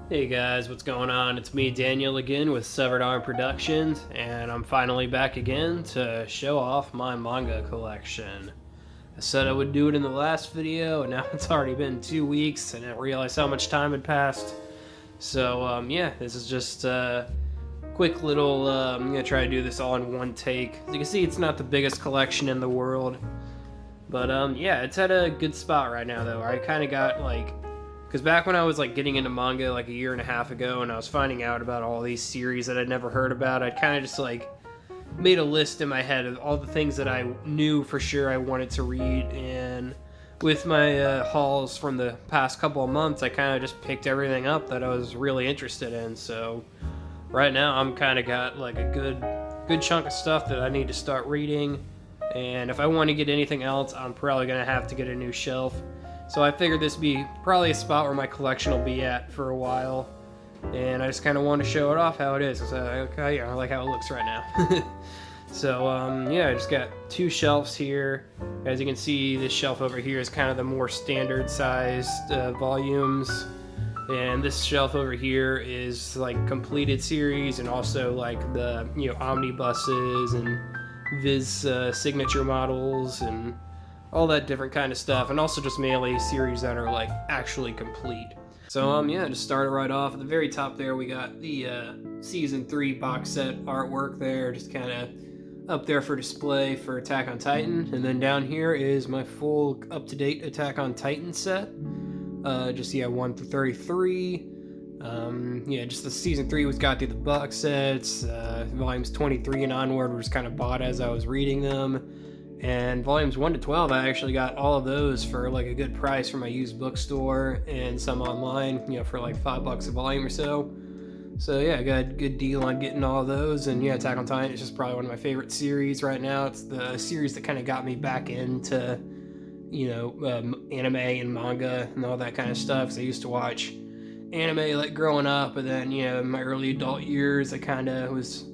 Hey guys, what's going on? It's me, Daniel, again with Severed Arm Productions, and I'm finally back again to show off my manga collection. I said I would do it in the last video, and now it's already been 2 weeks, and I didn't realize how much time had passed. So, yeah, this is just a quick little, I'm going to try to do this all in one take. As you can see, it's not the biggest collection in the world, but, yeah, it's at a good spot right now, though. I kind of got, because back when I was getting into manga like a year and a half ago, and I was finding out about all these series that I'd never heard about, I'd kind of just made a list in my head of all the things that I knew for sure I wanted to read. And with my hauls from the past couple of months, I kind of just picked everything up that I was really interested in. So right now I'm kind of got like a good chunk of stuff that I need to start reading. And if I want to get anything else, I'm probably gonna have to get a new shelf. So I figured this would be probably a spot where my collection will be at for a while. And I just kind of want to show it off how it is. So, okay, yeah, I like how it looks right now. So, yeah, I just got 2 shelves here. As you can see, this shelf over here is kind of the more standard sized volumes. And this shelf over here is like completed series and also like the, omnibuses and Viz signature models and all that different kind of stuff, and also just mainly series that are actually complete. So yeah, just start it right off at the very top there. We got the season 3 box set artwork there, just kind of up there for display for Attack on Titan. And then down here is my full up-to-date Attack on Titan set. 1 through 33. Yeah, just the season 3 was got through the box sets. Volumes 23 and onward were just kind of bought as I was reading them. And volumes 1 to 12, I actually got all of those for a good price from my used bookstore and some online, for $5 a volume or so. So yeah, I got a good deal on getting all of those. And yeah, Attack on Titan is just probably one of my favorite series right now. It's the series that kind of got me back into, anime and manga and all that kind of stuff. Because I used to watch anime growing up, but then, in my early adult years, I kind of was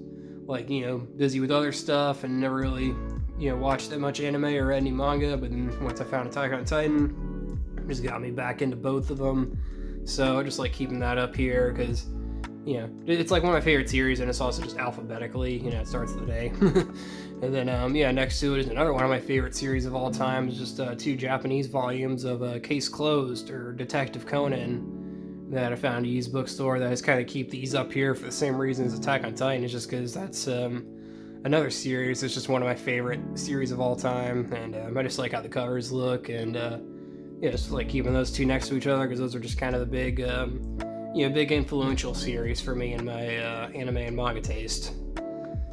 busy with other stuff and never really watched that much anime or read any manga. But then once I found Attack on Titan, it just got me back into both of them. So I just like keeping that up here because it's one of my favorite series, and it's also just alphabetically, it starts the day. And then next to it is another one of my favorite series of all time. It's just 2 Japanese volumes of Case Closed or Detective Conan that I found at a used bookstore. That I just kind of keep these up here for the same reason as Attack on Titan. It's just because that's another series. It's just one of my favorite series of all time, and I just like how the covers look, and just keeping those 2 next to each other because those are just kind of the big, big influential series for me in my anime and manga taste.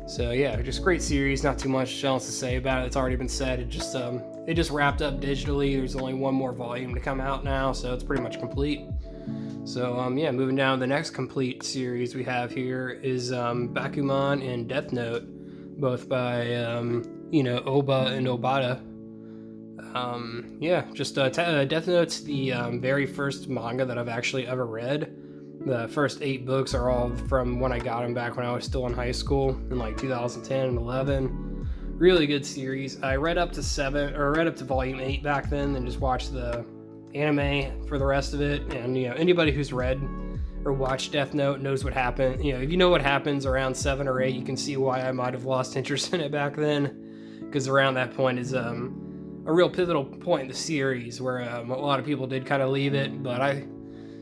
So yeah, just great series. Not too much else to say about it. It's already been said. It just wrapped up digitally. There's only 1 more volume to come out now, so it's pretty much complete. So yeah, moving down, the next complete series we have here is Bakuman and Death Note, both by Oba and Obata. Death Note's the very first manga that I've actually ever read. The first 8 books are all from when I got them back when I was still in high school in 2010 and 11. Really good series. I read up to volume 8 back then, and just watched the anime for the rest of it. And anybody who's read or watched Death Note knows what happened. If you know what happens around 7 or 8, you can see why I might have lost interest in it back then, because around that point is a real pivotal point in the series where a lot of people did kind of leave it, but I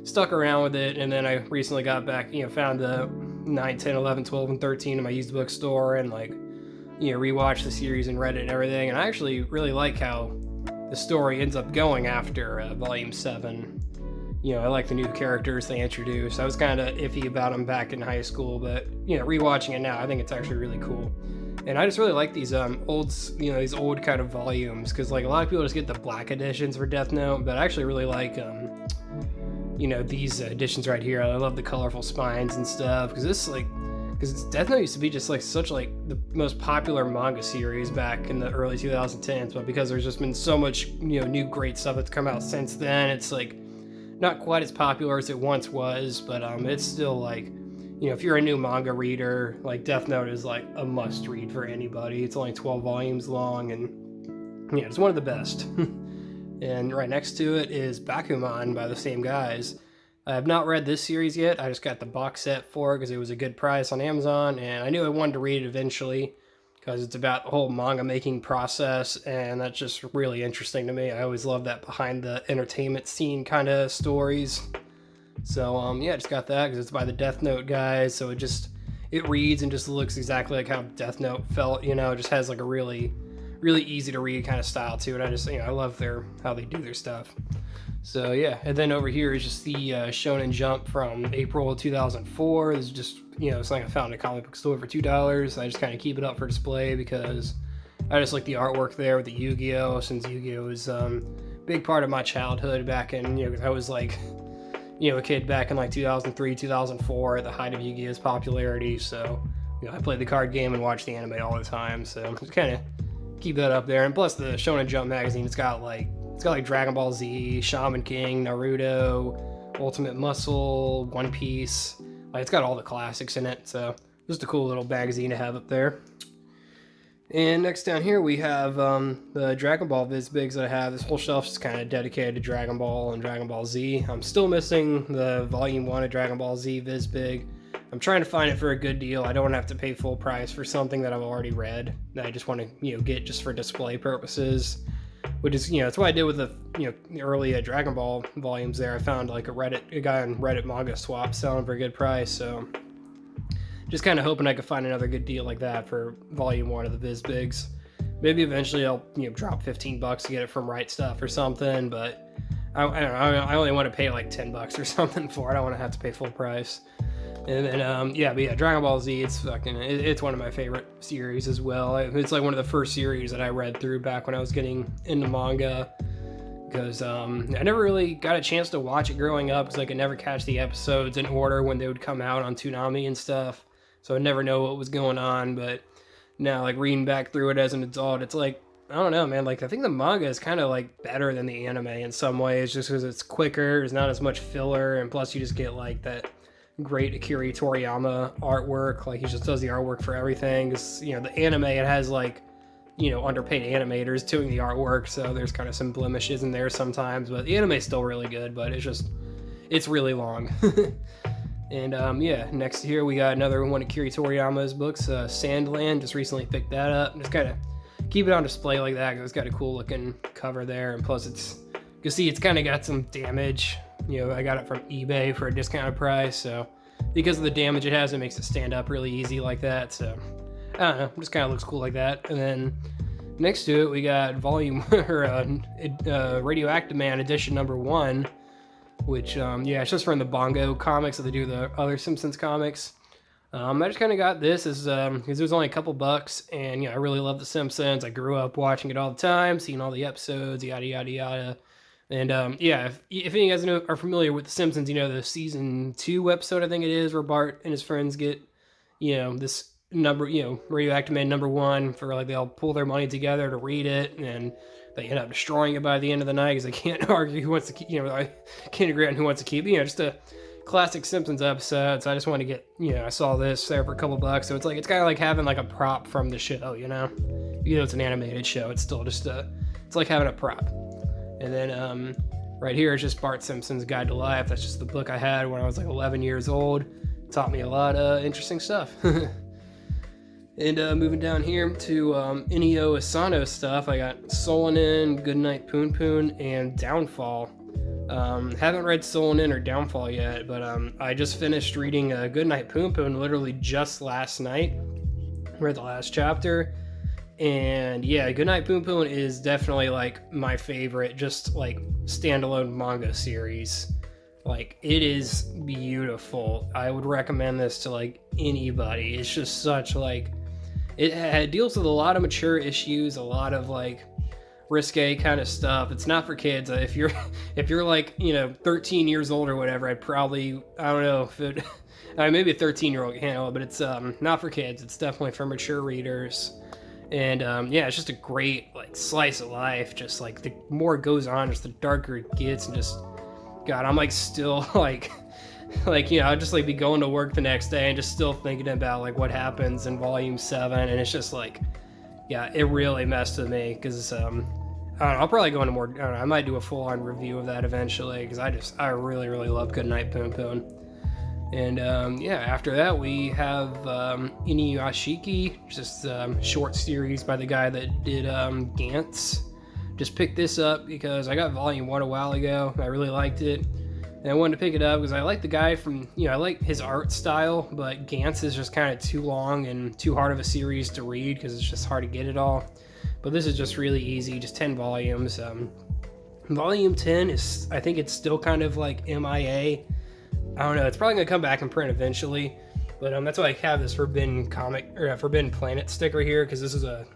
stuck around with it. And then I recently got back, found the 9, 10, 11, 12, and 13 in my used bookstore, and rewatched the series and read it and everything. And I actually really like how the story ends up going after volume 7. I like the new characters they introduced. I was kind of iffy about them back in high school, but rewatching it now, I think it's actually really cool. And I just really like these these old kind of volumes, because a lot of people just get the black editions for Death Note, but I actually really like these editions right here. I love the colorful spines and stuff, because Death Note used to be just such the most popular manga series back in the early 2010s, but because there's just been so much new great stuff that's come out since then, it's not quite as popular as it once was, but it's still if you're a new manga reader, Death Note is a must read for anybody. It's only 12 volumes long, and it's one of the best. And right next to it is Bakuman by the same guys. I have not read this series yet. I just got the box set for it because it was a good price on Amazon, and I knew I wanted to read it eventually because it's about the whole manga making process, and that's just really interesting to me. I always love that behind the entertainment scene kind of stories. So yeah, I just got that because it's by the Death Note guys, so it reads and just looks exactly like how Death Note felt, you know. It just has like a really easy to read kind of style to it. I just, I love how they do their stuff. So yeah, and then over here is just the Shonen Jump from April 2004. This is just, something I found at a comic book store for $2. I just kind of keep it up for display because I just like the artwork there with the Yu-Gi-Oh! Since Yu-Gi-Oh! Was a big part of my childhood back in, I was like, a kid back in like 2003, 2004 at the height of Yu-Gi-Oh's popularity. So, I played the card game and watched the anime all the time. So just kind of keep that up there. And plus the Shonen Jump magazine, it's got like Dragon Ball Z, Shaman King, Naruto, Ultimate Muscle, One Piece. Like, it's got all the classics in it, so just a cool little magazine to have up there. And next down here we have the Dragon Ball Vizbigs that I have. This whole shelf is kind of dedicated to Dragon Ball and Dragon Ball Z. I'm still missing the Volume 1 of Dragon Ball Z Vizbig. I'm trying to find it for a good deal. I don't want to have to pay full price for something that I've already read that I just want to, get just for display purposes. Which is, that's what I did with the, the early Dragon Ball volumes there. I found like a guy on Reddit Manga Swap selling for a good price, so just kind of hoping I could find another good deal like that for volume 1 of the Vizbigs. Maybe eventually I'll, drop $15 to get it from Right Stuff or something, but I don't know, I only want to pay like $10 or something for it. I don't want to have to pay full price. And then, Dragon Ball Z, it's one of my favorite series as well. It's like one of the first series that I read through back when I was getting into manga, because I never really got a chance to watch it growing up, because I could never catch the episodes in order when they would come out on Toonami and stuff, so I never know what was going on. But now, like, reading back through it as an adult, it's like, I don't know, man, like, I think the manga is kind of like better than the anime in some ways, just because it's quicker, there's not as much filler, and plus you just get like that great Akira Toriyama artwork. Like, he just does the artwork for everything. Cause, the anime, it has like, underpaid animators doing the artwork, so there's kind of some blemishes in there sometimes, but the anime is still really good, but it's really long. And next here we got another one of Akira Toriyama's books, Sandland. Just recently picked that up. Just kind of keep it on display like that because it's got a cool looking cover there, and plus you can see it's kind of got some damage. I got it from eBay for a discounted price, so because of the damage it has, it makes it stand up really easy like that. So I don't know, it just kind of looks cool like that. And then next to it we got volume Radioactive Man edition number 1, which it's just from the Bongo comics that they do the other Simpsons comics. I just kind of got this because it was only a couple bucks, and I really love the Simpsons. I grew up watching it all the time, seeing all the episodes, yada yada yada. And if you guys are familiar with The Simpsons, the season 2 episode, I think it is, where Bart and his friends get, this number, Radioactive Man number 1 for like, they all pull their money together to read it, and they end up destroying it by the end of the night because they can't argue who wants to keep, I can't agree on who wants to keep, just a classic Simpsons episode. So I just wanted to get, I saw this there for a couple bucks, so it's like, it's kind of like having like a prop from the show, even though it's an animated show, it's still just it's like having a prop. And then right here is just Bart Simpson's Guide to Life. That's just the book I had when I was like 11 years old. It taught me a lot of interesting stuff. And moving down here to Inio Asano stuff, I got Solanin, Goodnight Poon Poon, and Downfall. Haven't read Solanin or Downfall yet, but I just finished reading Goodnight Poon Poon literally just last night. Read the last chapter. And yeah, Goodnight Poon Poon is definitely like my favorite, just like standalone manga series. Like, it is beautiful. I would recommend this to like anybody. It's just such like, it deals with a lot of mature issues, a lot of like risque kind of stuff. It's not for kids. If you're like 13 years old or whatever, I don't know if it maybe a 13-year-old can handle it, but it's not for kids. It's definitely for mature readers. And it's just a great like slice of life. Just like the more it goes on, just the darker it gets, and just God, I'm like still like I'd just like be going to work the next day and just still thinking about like what happens in volume 7, and it's just like, yeah, it really messed with me because I don't know, I'll probably go into more. I don't know, I might do a full-on review of that eventually because I really love Goodnight Poon Poon. And yeah, after that we have Inuyashiki, just short series by the guy that did Gantz. Just picked this up because I got volume 1 a while ago. I really liked it. And I wanted to pick it up because I like the guy from, I like his art style, but Gantz is just kind of too long and too hard of a series to read because it's just hard to get it all. But this is just really easy, just 10 volumes. Volume 10 is, I think it's still kind of like MIA. I don't know, it's probably going to come back in print eventually. But that's why I have this Forbidden Planet sticker here, because this is a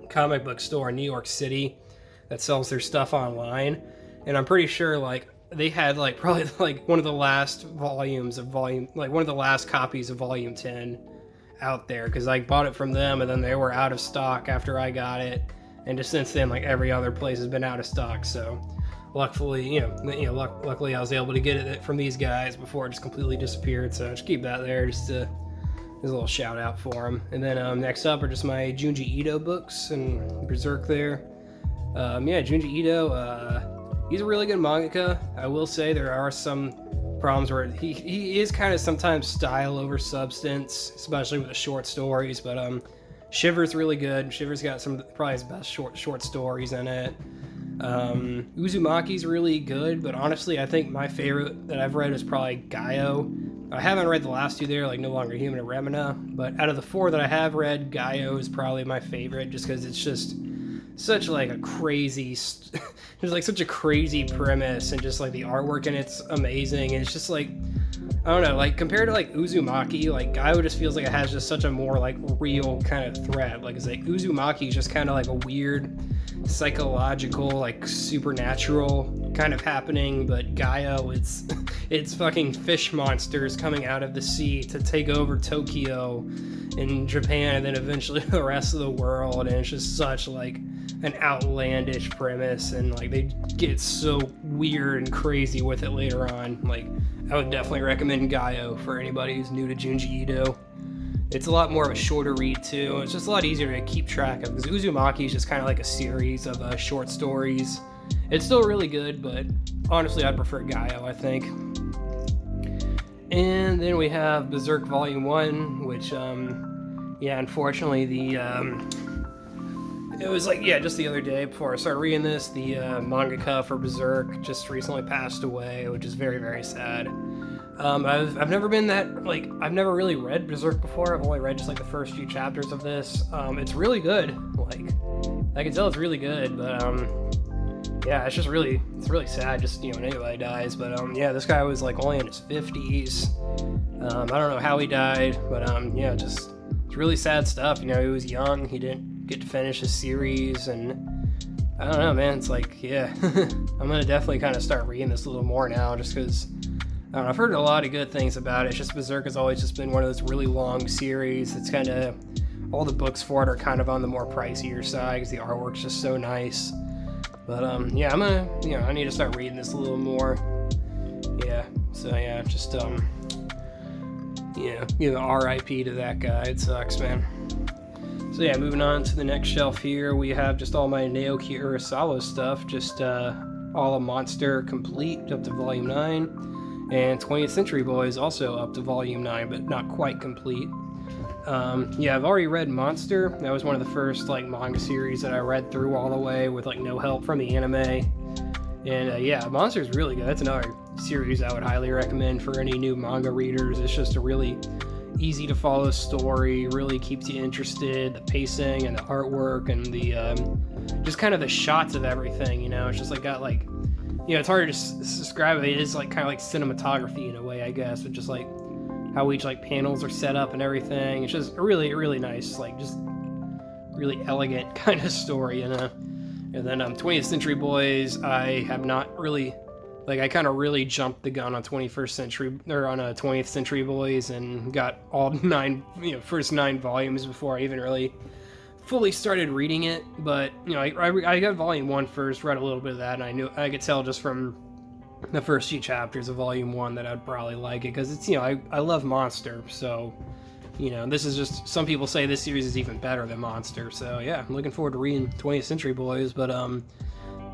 comic book store in New York City that sells their stuff online. And I'm pretty sure, like, they had like probably like one of the last volumes of one of the last copies of volume 10 out there, because I bought it from them and then they were out of stock after I got it, and just since then like every other place has been out of stock. So luckily luckily I was able to get it from these guys before it just completely disappeared. So just keep that there, just a little shout out for them. And then next up are just my Junji Ito books and Berserk there. Junji Ito, he's a really good mangaka. I will say there are some problems where he is kind of sometimes style over substance, especially with the short stories. But Shiver's really good. Shiver's got some probably his best short stories in it. Uzumaki's really good, but honestly, I think my favorite that I've read is probably Gaio. I haven't read the last two there, like No Longer Human and Remina, but out of the 4 that I have read, Gaio is probably my favorite, just because it's just such like a crazy there's like such a crazy premise, and just like the artwork in it's amazing, and it's just like, I don't know, like compared to like Uzumaki, like Gaio just feels like it has just such a more like real kind of threat. Like it's like Uzumaki is just kind of like a weird psychological, like supernatural kind of happening, but Gaio, it's fucking fish monsters coming out of the sea to take over Tokyo and Japan and then eventually the rest of the world. And it's just such like an outlandish premise, and like they get so weird and crazy with it later on. Like I would definitely recommend Gaio for anybody who's new to Junji Ito. It's a lot more of a shorter read too. It's just a lot easier to keep track of, because Uzumaki is just kind of like a series of short stories. It's still really good, but honestly I'd prefer Gaio, I think. And then we have Berserk Volume 1, which unfortunately it was like, just the other day before I started reading this, the mangaka for Berserk just recently passed away, which is very, very sad. I've never been that, like, I've never really read Berserk before. I've only read just like the first few chapters of this. It's really good. Like, I can tell it's really good, but it's just really, it's really sad just, when anybody dies. But this guy was like only in his 50s. I don't know how he died, but just, it's really sad stuff. He was young, he didn't get to finish his series, and I don't know, man, it's like, I'm gonna definitely kind of start reading this a little more now, just because I don't know, I've heard a lot of good things about it. It's just Berserk has always just been one of those really long series. It's kind of, all the books for it are kind of on the more pricier side because the artwork's just so nice. But I'm gonna, I need to start reading this a little more. Just RIP to that guy. It sucks, man. So moving on to the next shelf here, we have just all my Naoki Urasawa stuff, just all a Monster complete up to volume 9. And 20th Century Boys also up to volume 9, but not quite complete. I've already read Monster. That was one of the first like manga series that I read through all the way with like no help from the anime. And Monster's really good. That's another series I would highly recommend for any new manga readers. It's just a really easy to follow story, really keeps you interested. The pacing and the artwork and the just kind of the shots of everything, it's just like got like, it's hard to just describe it. It is like kind of like cinematography in a way, I guess, with just like how each like panels are set up and everything. It's just a really, really nice, like just really elegant kind of story, And then 20th Century Boys, I have not really, like, I kind of really jumped the gun on 20th Century Boys and got all first 9 volumes before I even really fully started reading it. But I got volume 1 first, read a little bit of that, and I could tell just from the first few chapters of volume 1 that I'd probably like it, because it's I love Monster, so this is just, some people say this series is even better than Monster. So yeah, I'm looking forward to reading 20th Century Boys. But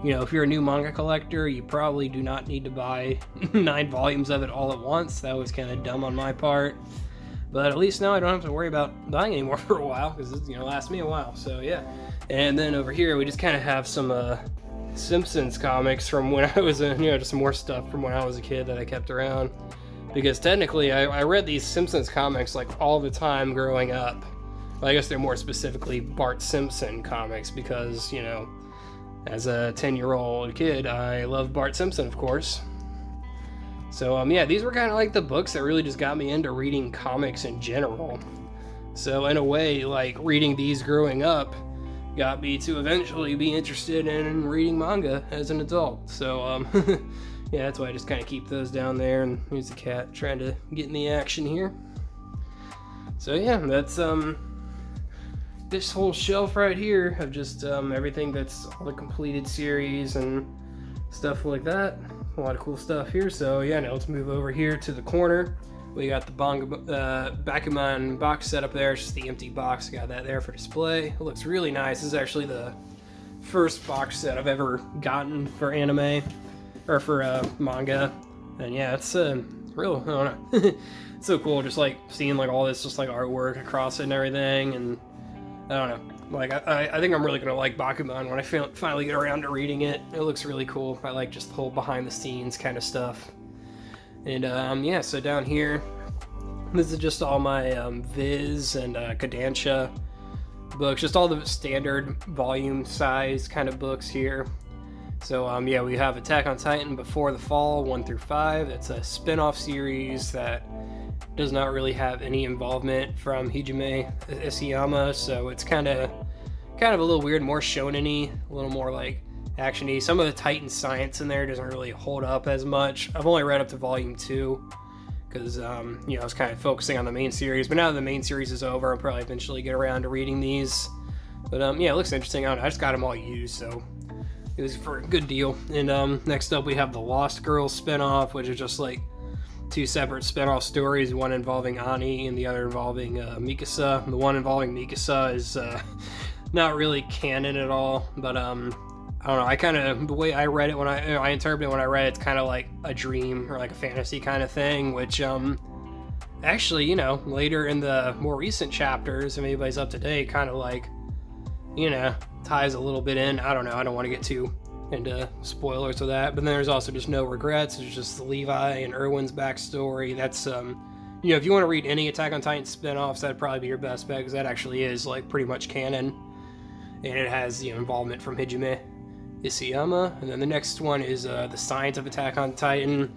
if you're a new manga collector, you probably do not need to buy 9 volumes of it all at once. That was kind of dumb on my part. But at least now I don't have to worry about buying anymore for a while, because it's, lasts me a while. So yeah. And then over here we just kind of have some Simpsons comics from when I was just more stuff from when I was a kid that I kept around. Because technically I read these Simpsons comics like all the time growing up. Well, I guess they're more specifically Bart Simpson comics because, as a 10-year-old kid, I love Bart Simpson, of course. So, yeah, these were kind of like the books that really just got me into reading comics in general. So, in a way, like, reading these growing up got me to eventually be interested in reading manga as an adult. So, yeah, that's why I just kind of keep those down there. And here's the cat trying to get in the action here. So, yeah, that's, this whole shelf right here of just everything that's all the completed series and stuff like that. A lot of cool stuff here. So yeah, now let's move over here to the corner. We got the Bakuman box set up there. It's just the empty box. Got that there for display. It looks really nice. This is actually the first box set I've ever gotten for anime or for manga. And yeah, it's real, I don't know. It's so cool just like seeing like all this just like artwork across it and everything. And I don't know. Like, I think I'm really going to like Bakuman when I finally get around to reading it. It looks really cool. I like just the whole behind-the-scenes kind of stuff. And, yeah, so down here, this is just all my Viz and Kodansha books. Just all the standard volume size kind of books here. So, yeah, we have Attack on Titan Before the Fall, 1 through 5. It's a spin-off series that does not really have any involvement from Hajime Isayama, so it's kind of a little weird, more shonen-y, a little more like action-y. Some of the Titan science in there doesn't really hold up as much. I've only read up to volume 2 because I was kind of focusing on the main series, but now that the main series is over, I'll probably eventually get around to reading these. But yeah, it looks interesting. I just got them all used, so it was for a good deal. And next up we have the Lost Girls spin-off, which is just like 2 separate spin-off stories, one involving Ani and the other involving Mikasa. The one involving Mikasa is not really canon at all, but I don't know, the way I read it when I interpreted it when I read it, it's kind of like a dream or like a fantasy kind of thing, which actually, later in the more recent chapters, if anybody's up to date, kind of like, ties a little bit in. I don't know, I don't want to get too into spoilers of that, but then there's also just no regrets. There's just Levi and Erwin's backstory. That's if you want to read any Attack on Titan spin-offs, that'd probably be your best bet, because that actually is like pretty much canon, and it has involvement from Hajime Isayama. And then the next one is the Science of Attack on Titan.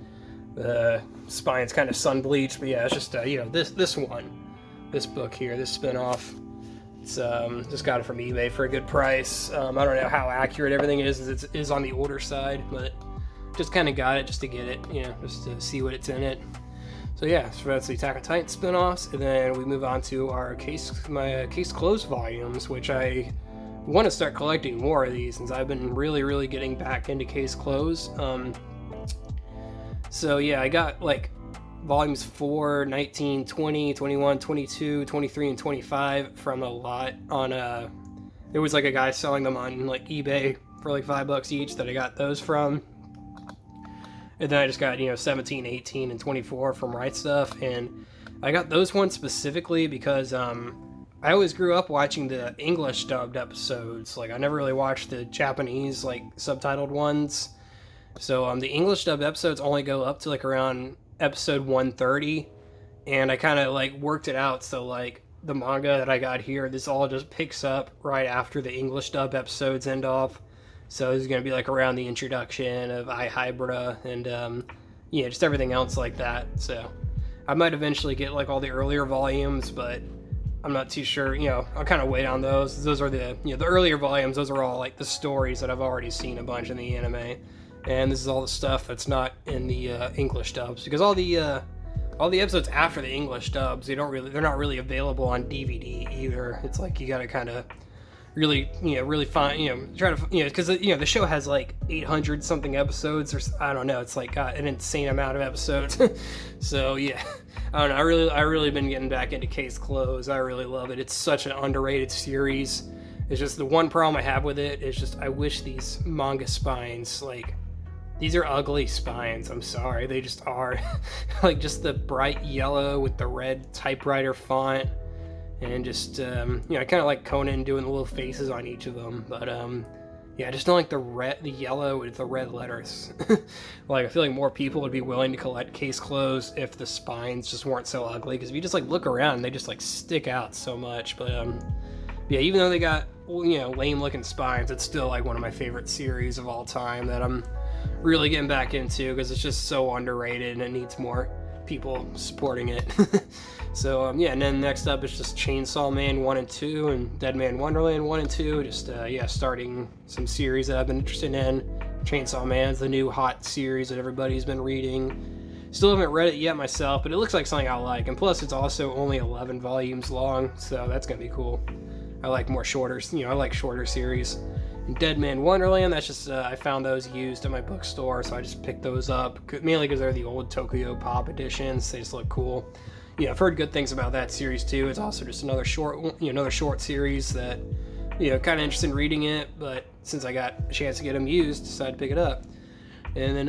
The spine's kind of sun bleached, but yeah, it's just this book here, this spin-off. It's just got it from eBay for a good price. I don't know how accurate everything is. It is on the older side, but just kind of got it just to get it, just to see what it's in it. So yeah, so that's the Attack on Titan spin-offs, and then we move on to our my case closed volumes, which I want to start collecting more of these since I've been really getting back into case close. So yeah, I got like volumes 4, 19, 20, 21, 22, 23, and 25 from a lot on there was like a guy selling them on like eBay for like $5 each that I got those from. And then I just got 17, 18, and 24 from Right Stuff, and I got those ones specifically because I always grew up watching the English dubbed episodes. Like I never really watched the Japanese like subtitled ones. So the English dubbed episodes only go up to like around episode 130, and I kind of like worked it out so like the manga that I got here, this all just picks up right after the English dub episodes end off. So this is going to be like around the introduction of I Hybrid and just everything else like that. So I might eventually get like all the earlier volumes, but I'm not too sure. I'll kind of wait on those. Those are the the earlier volumes. Those are all like the stories that I've already seen a bunch in the anime. And this is all the stuff that's not in the English dubs, because all the episodes after the English dubs, they're not really available on DVD either. It's like you gotta kind of really find try to because the show has like 800 something episodes, or I don't know, it's like got an insane amount of episodes. So yeah, I don't know. I really been getting back into Case Close. I really love it. It's such an underrated series. It's just the one problem I have with it is just I wish these manga spines, like, these are ugly spines. I'm sorry, they just are. Like, just the bright yellow with the red typewriter font, and just I kind of like Conan doing the little faces on each of them, but yeah, I just don't like the yellow with the red letters. Like, I feel like more people would be willing to collect Case Close if the spines just weren't so ugly, because if you just like look around, they just like stick out so much. But yeah, even though they got lame looking spines, it's still like one of my favorite series of all time that I'm really getting back into, because it's just so underrated and it needs more people supporting it. So yeah, and then next up is just Chainsaw Man 1 and 2 and Dead Man Wonderland 1 and 2. Just starting some series that I've been interested in. Chainsaw Man's the new hot series that everybody's been reading. Still haven't read it yet myself, but it looks like something I like, and plus it's also only 11 volumes long, so that's gonna be cool. I like more shorter, I like shorter series. And Dead Man Wonderland, that's just, I found those used at my bookstore, so I just picked those up, mainly because they're the old Tokyo Pop editions. They just look cool. Yeah, I've heard good things about that series too. It's also just another short series that, kind of interested in reading it, but since I got a chance to get them used, decided to pick it up. And then,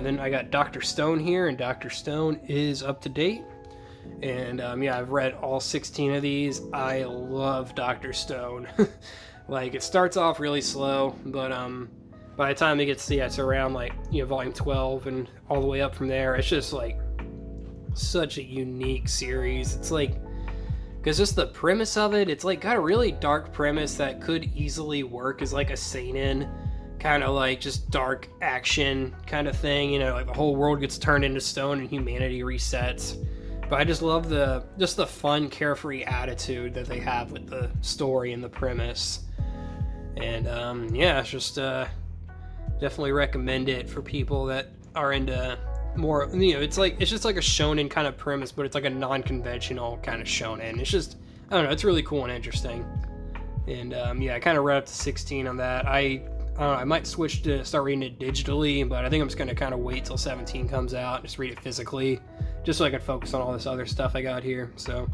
then I got Dr. Stone here, and Dr. Stone is up to date. And I've read all 16 of these. I love Dr. Stone. Like, it starts off really slow, but by the time it gets it's around like volume 12 and all the way up from there, it's just like such a unique series. It's like, because just the premise of it, it's like got a really dark premise that could easily work as like a seinen kind of like just dark action kind of thing. Like the whole world gets turned into stone and humanity resets. But I just love the fun, carefree attitude that they have with the story and the premise. And it's just definitely recommend it for people that are into more, it's just like a shonen kind of premise, but it's like a non-conventional kind of shonen. It's just, I don't know, it's really cool and interesting. And I kind of read up to 16 on that. I don't know, I might switch to start reading it digitally, but I think I'm just going to kind of wait till 17 comes out, just read it physically, just so I can focus on all this other stuff I got here. So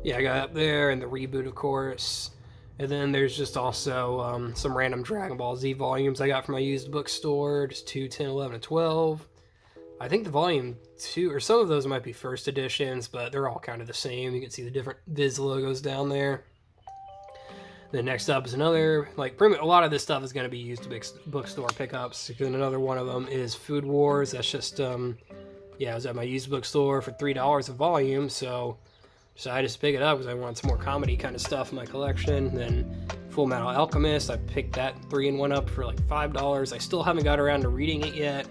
yeah, I got up there, and the reboot, of course. And then there's just also some random Dragon Ball Z volumes I got from my used bookstore, just 2, 10, 11, and 12. I think the volume 2, or some of those might be first editions, but they're all kind of the same. You can see the different Viz logos down there. Then next up is another, like, a lot of this stuff is going to be used to bookstore pickups. And another one of them is Food Wars. That's just, I was at my used bookstore for $3 a volume, so I just pick it up because I want some more comedy kind of stuff in my collection. Then Full Metal Alchemist, I picked that 3-in-1 up for like $5. I still haven't got around to reading it yet.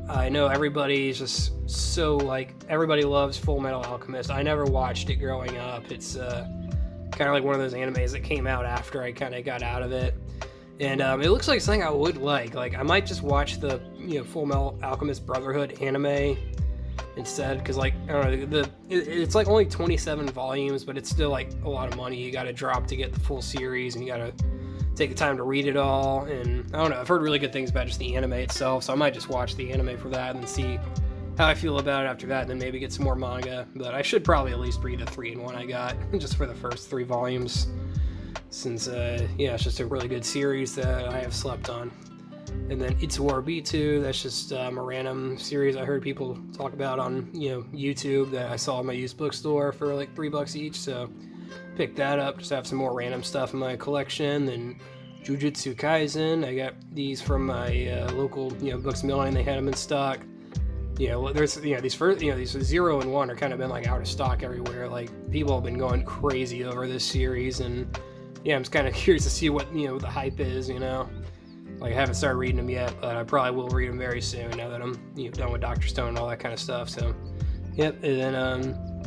I know everybody's just so, like, everybody loves Full Metal Alchemist. I never watched it growing up. It's kind of like one of those animes that came out after I kind of got out of it. And it looks like something I would like. Like, I might just watch the, Full Metal Alchemist Brotherhood anime instead, because, like, I don't know, it's like only 27 volumes, but it's still like a lot of money you got to drop to get the full series, and you got to take the time to read it all. And I don't know, I've heard really good things about just the anime itself, so I might just watch the anime for that and then see how I feel about it after that, and then maybe get some more manga. But I should probably at least read the 3-in-1 I got just for the first 3 volumes, since it's just a really good series that I have slept on. And then Itsura B2, that's just a random series I heard people talk about on YouTube that I saw in my used bookstore for like $3 each, so picked that up just to have some more random stuff in my collection. Then Jujutsu Kaisen, I got these from my local Books A Million. They had them in stock. There's these first these 0 and 1 are kind of been like out of stock everywhere. Like, people have been going crazy over this series, and I'm just kind of curious to see what the hype is. Like, I haven't started reading them yet, but I probably will read them very soon now that I'm done with Dr. Stone and all that kind of stuff. So yep. And then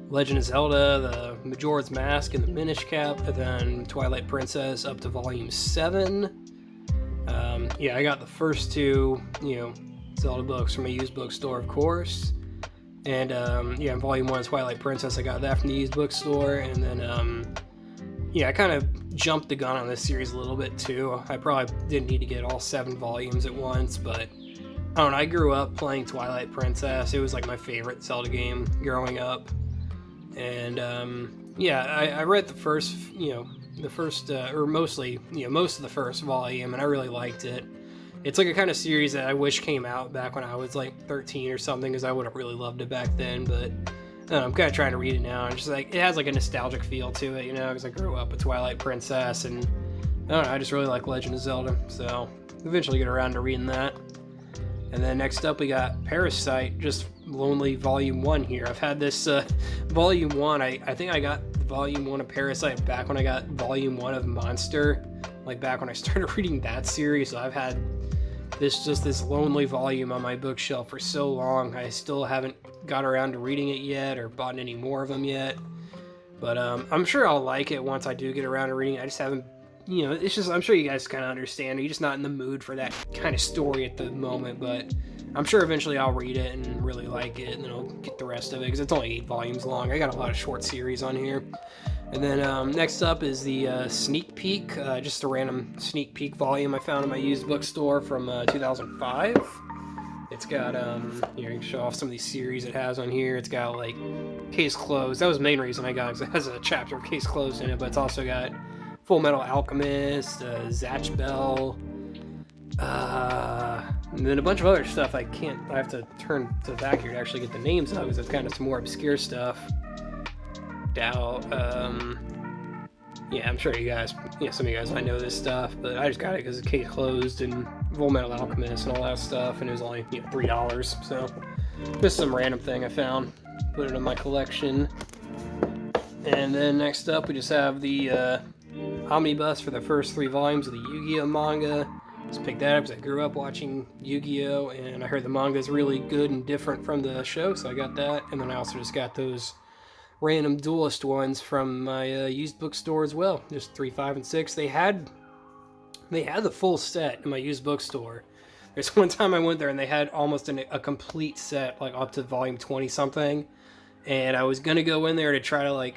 Legend of Zelda, the Majora's Mask and the Minish Cap, and then Twilight Princess up to volume 7. I got the first 2 Zelda books from a used bookstore, of course. And volume 1 Twilight Princess, I got that from the used bookstore. And then I kind of jumped the gun on this series a little bit too. I probably didn't need to get all 7 volumes at once, but I don't know, I grew up playing Twilight Princess. It was like my favorite Zelda game growing up. And yeah, I read the first, or mostly, most of the first volume, and I really liked it. It's like a kind of series that I wish came out back when I was like 13 or something, because I would have really loved it back then. But I'm kind of trying to read it now, and just like it has like a nostalgic feel to it, because I grew up with Twilight Princess, and I don't know, I just really like Legend of Zelda, so eventually get around to reading that. And then next up we got Parasite, just Lonely Volume 1 here. I've had this Volume 1, I think I got Volume 1 of Parasite back when I got Volume 1 of Monster, like back when I started reading that series. So I've had this lonely volume on my bookshelf for so long. I still haven't got around to reading it yet or bought any more of them yet. But I'm sure I'll like it once I do get around to reading it. I just haven't, it's just, I'm sure you guys kind of understand. You're just not in the mood for that kind of story at the moment, but I'm sure eventually I'll read it and really like it, and then I'll get the rest of it, because it's only 8 volumes long. I got a lot of short series on here. And then next up is the Sneak Peek, just a random Sneak Peek volume I found in my used bookstore from 2005. It's got, you can show off some of these series it has on here. It's got, like, Case Closed. That was the main reason I got it, because it has a chapter of Case Closed in it, but it's also got Full Metal Alchemist, Zatch Bell, and then a bunch of other stuff I have to turn to the back here to actually get the names of, because it's kind of some more obscure stuff. Yeah, I'm sure you guys, some of you guys might know this stuff, but I just got it because it's Case Closed and Full Metal Alchemist and all that stuff, and it was only $3, so just some random thing I found, put it in my collection. And then next up we just have the omnibus for the first 3 volumes of the Yu-Gi-Oh manga. Just picked that up because I grew up watching Yu-Gi-Oh, and I heard the manga is really good and different from the show, so I got that. And then I also just got those random Duelist ones from my used bookstore as well. Just 3, 5, and 6. They had the full set in my used bookstore. There's one time I went there and they had almost a complete set, like up to volume 20 something. And I was gonna go in there to try to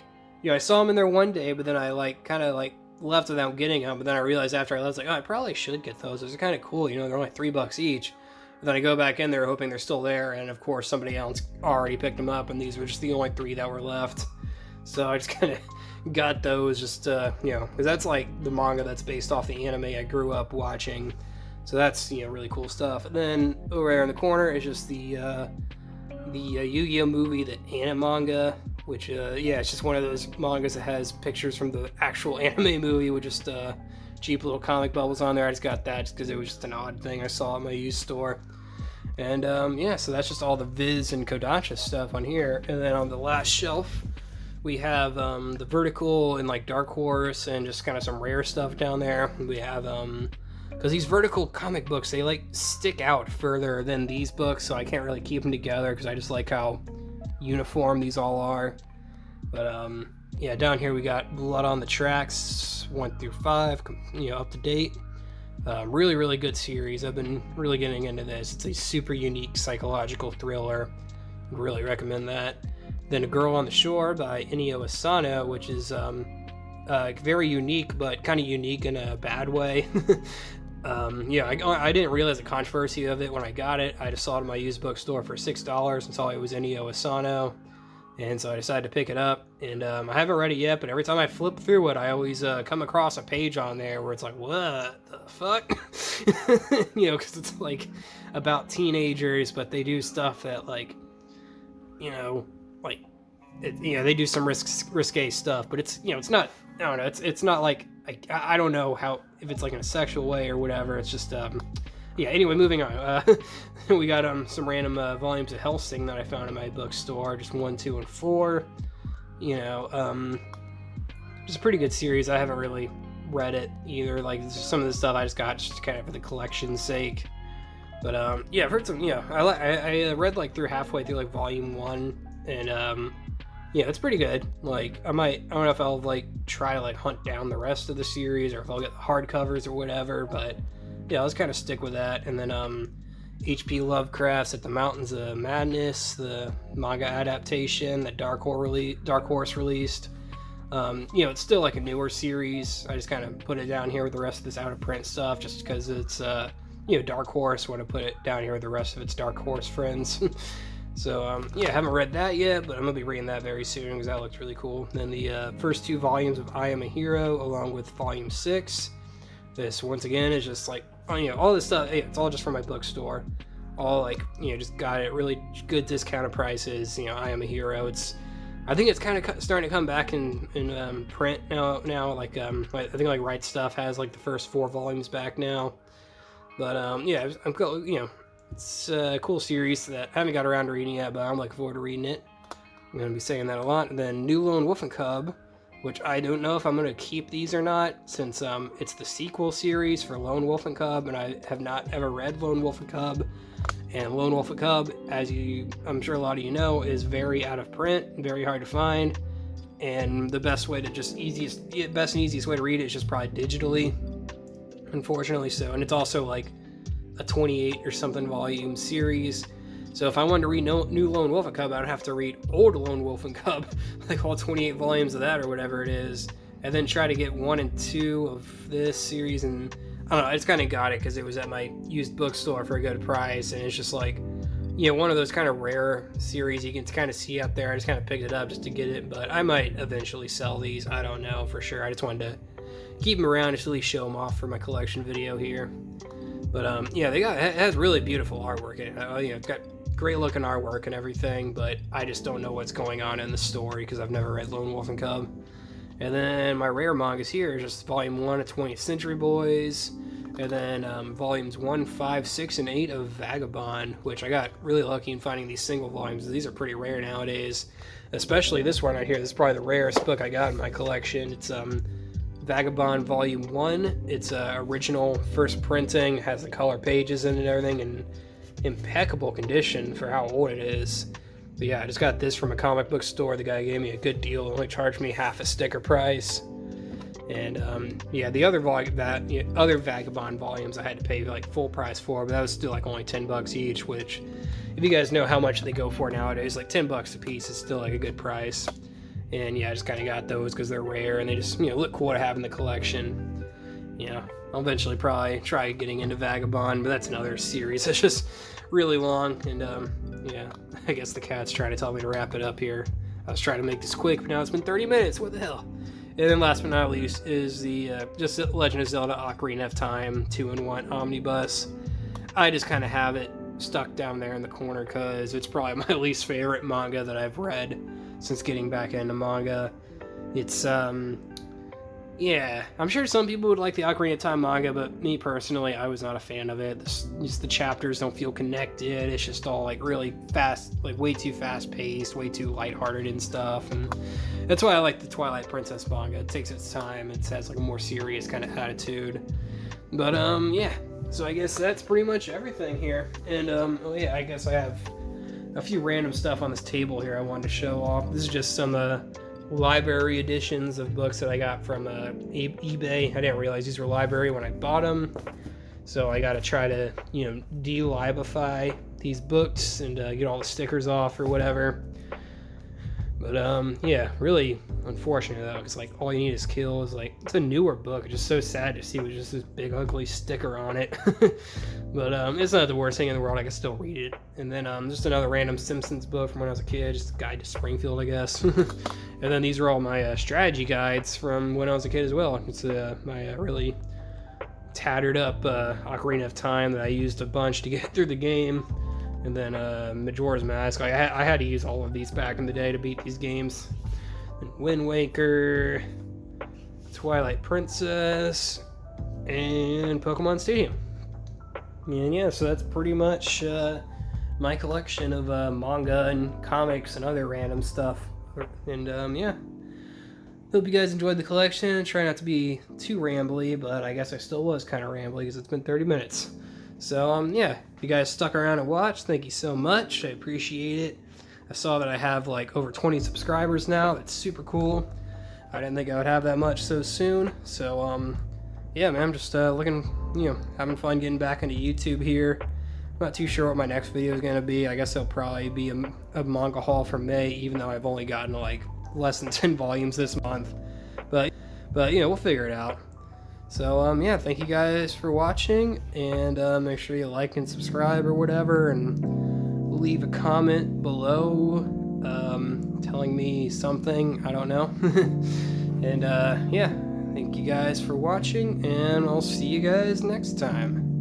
I saw them in there one day, but then I left without getting them. But then I realized after I left, I probably should get those. Those are kind of cool, they're only $3 each. But then I go back in there hoping they're still there, and of course somebody else already picked them up, and these were just the only 3 that were left. So I just kind of got those just, because that's like the manga that's based off the anime I grew up watching. So that's, really cool stuff. And then over there in the corner is just the Yu-Gi-Oh movie, the anime manga, which, it's just one of those mangas that has pictures from the actual anime movie with just cheap little comic bubbles on there. I just got that just because it was just an odd thing I saw at my used store. And so that's just all the Viz and Kodansha stuff on here. And then on the last shelf we have the Vertical and Dark Horse and just kind of some rare stuff down there. We have because these Vertical comic books, they stick out further than these books, so I can't really keep them together because I just like how uniform these all are. But down here we got Blood on the Tracks 1 through 5, up to date. Really, really good series. I've been really getting into this. It's a super unique psychological thriller. Really recommend that. Then A Girl on the Shore by Inio Asano, which is very unique, but kind of unique in a bad way. I didn't realize the controversy of it when I got it. I just saw it in my used bookstore for $6 and saw it was Inio Asano. And so I decided to pick it up, and I haven't read it yet, but every time I flip through it, I always come across a page on there where it's like, what the fuck? Because it's about teenagers, but they do stuff that they do some risque stuff, but it's, it's not, I don't know, it's not I don't know if it's in a sexual way or whatever. It's just, anyway, moving on. We got some random volumes of Hellsing that I found in my bookstore, just 1, 2, and 4. Just a pretty good series. I haven't really read it either. Some of the stuff I just got just kind of for the collection's sake. But I've heard some. I read through halfway through volume 1, and it's pretty good. I don't know if I'll try to hunt down the rest of the series, or if I'll get the hardcovers or whatever, but I'll just kind of stick with that. And then H.P. Lovecraft's At the Mountains of Madness, the manga adaptation that Dark Horse released. It's still a newer series. I just kind of put it down here with the rest of this out of print stuff just because it's Dark Horse. Want to put it down here with the rest of its Dark Horse friends. So, yeah, I haven't read that yet, but I'm going to be reading that very soon because that looks really cool. Then the first 2 volumes of I Am a Hero, along with Volume 6. This, once again, is just like, all this stuff, it's all just from my bookstore. All, like, just got it really good discounted prices. I Am a Hero. I think it's kind of starting to come back in print now. Like, I think, like, Right Stuff has, like, the first 4 volumes back now. But, yeah, it's a cool series that I haven't got around to reading yet, but I'm looking forward to reading it. I'm going to be saying that a lot. And then New Lone Wolf and Cub, which I don't know if I'm going to keep these or not, since it's the sequel series for Lone Wolf and Cub, and I have not ever read Lone Wolf and Cub. And Lone Wolf and Cub, as I'm sure a lot of you know, is very out of print, very hard to find, and the best and easiest way to read it is just probably digitally, unfortunately. So, and it's also like a 28 or something volume series. So if I wanted to read New Lone Wolf and Cub, I'd have to read Old Lone Wolf and Cub, like all 28 volumes of that or whatever it is, and then try to get 1 and 2 of this series. And I don't know, I just kind of got it because it was at my used bookstore for a good price, and it's just like, one of those kind of rare series you can kind of see out there. I just kind of picked it up just to get it, but I might eventually sell these. I don't know for sure. I just wanted to keep them around, just at least show them off for my collection video here. But yeah, it has really beautiful artwork in it. It's got great looking artwork and everything, but I just don't know what's going on in the story because I've never read Lone Wolf and Cub. And then my rare mangas here is just Volume 1 of 20th Century Boys, and then Volumes 1, 5, 6, and 8 of Vagabond, which I got really lucky in finding these single volumes. These are pretty rare nowadays, especially this one right here. This is probably the rarest book I got in my collection. It's Vagabond Volume 1. It's original first printing, has the color pages in it and everything, in impeccable condition for how old it is. But yeah, I just got this from a comic book store. The guy gave me a good deal, only charged me half a sticker price. And yeah, the other other Vagabond volumes I had to pay like full price for, but that was still like only $10 each, which, if you guys know how much they go for nowadays, like $10 a piece is still like a good price. And yeah, I just kind of got those because they're rare and they just look cool to have in the collection. I'll eventually probably try getting into Vagabond, but that's another series that's just really long. And yeah, I guess the cat's trying to tell me to wrap it up here. I was trying to make this quick, but now it's been 30 minutes. What the hell? And then last but not least is the just Legend of Zelda Ocarina of Time 2-in-1 Omnibus. I just kind of have it stuck down there in the corner because it's probably my least favorite manga that I've read since getting back into manga. It's yeah, I'm sure some people would like the Ocarina of Time manga, but me personally, I was not a fan of it. Just the chapters don't feel connected. It's just all like really fast, like way too fast paced, way too lighthearted and stuff. And that's why I like the Twilight Princess manga. It takes its time. It has like a more serious kind of attitude. But yeah, so I guess that's pretty much everything here. And oh yeah, I guess I have a few random stuff on this table here I wanted to show off. This is just some library editions of books that I got from eBay. I didn't realize these were library when I bought them, so I got to try to de-libify these books and get all the stickers off or whatever. But yeah, really unfortunate though, because like all you need is kill is like, it's a newer book. It's just so sad to see with just this big ugly sticker on it. But it's not the worst thing in the world. I can still read it. And then just another random Simpsons book from when I was a kid, just a guide to Springfield, I guess. And then these are all my strategy guides from when I was a kid as well. It's my really tattered up Ocarina of Time that I used a bunch to get through the game. And then Majora's Mask. I had to use all of these back in the day to beat these games. And Wind Waker, Twilight Princess, and Pokemon Stadium. And yeah, so that's pretty much my collection of manga and comics and other random stuff. And yeah, hope you guys enjoyed the collection. Try not to be too rambly, but I guess I still was kind of rambly because it's been 30 minutes. So yeah, if you guys stuck around and watched, thank you so much. I appreciate it. I saw that I have like over 20 subscribers now. That's super cool. I didn't think I would have that much so soon. So yeah, man, I'm just looking, having fun getting back into YouTube here. I'm not too sure what my next video is going to be. I guess it'll probably be a manga haul for May, even though I've only gotten like less than 10 volumes this month. But we'll figure it out. So yeah, thank you guys for watching, and make sure you like and subscribe or whatever, and leave a comment below telling me something, I don't know. And yeah, thank you guys for watching, and I'll see you guys next time.